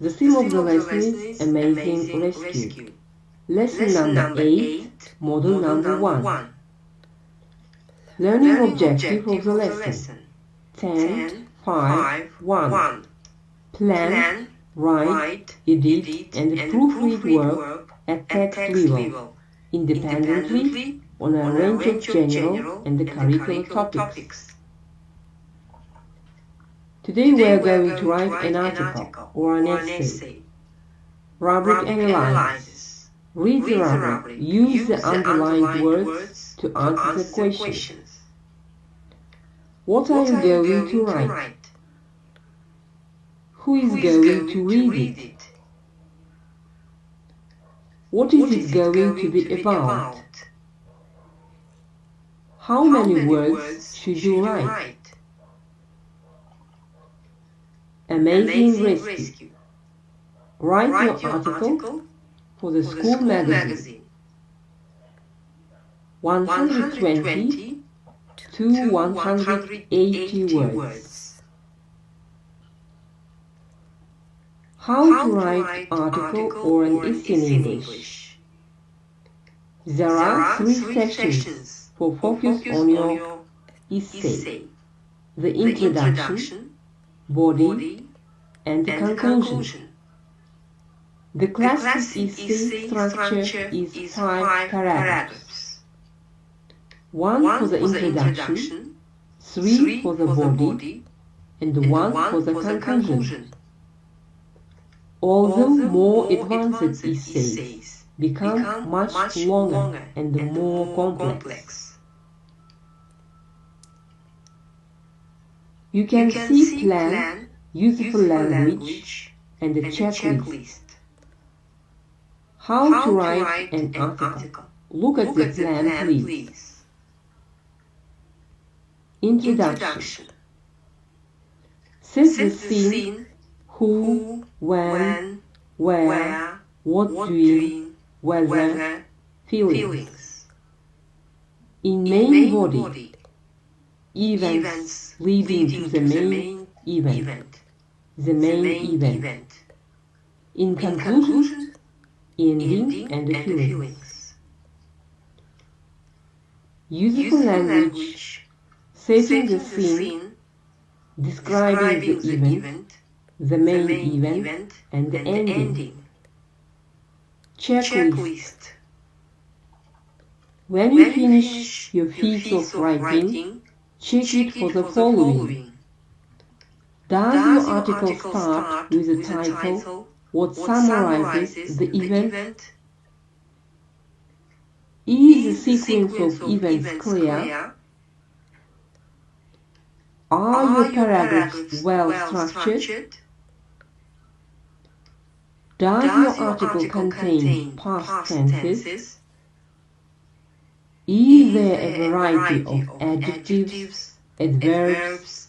The theme of the lesson is Amazing Rescue. Lesson number 8, model number 1. Learning objective of the lesson. 10, 5, 1. Plan, write, edit and proofread work at text level, independently on a range of general and curricular topics. Today we are going to write an article or an essay. Rubric analysis. Read the rubric. Use the underlined words to answer the questions. What are you going to write? Who is going to read it? What is it going to be about? How many words should you write? Amazing Rescue. Write your article for the school magazine. 120 to 180 words. How to write article or an essay in English. There are 3 sessions for focus on your essay. The introduction, body, and the conclusion. The classic essay structure is 5 paragraphs. 1 for the introduction, 3 for the body, and 1 for the conclusion. Although more advanced essays become much longer and more complex. You can see plan, useful language, and a checklist. How to write an article. Look at the plan, please. Introduction. Set the scene. Who, when, where, what doing, whether, feelings. In main body, events leading to the main event. The main event. In conclusion, ending and the feelings. Useful language, setting the scene, describing the event, the main event, and the ending. Checklist. When you finish your piece of writing, check it for the following. Does your article start with a title what summarizes the event? Is the sequence of events clear? Are your paragraphs well structured? Does your article contain past tenses? Is there a variety of adjectives, adverbs,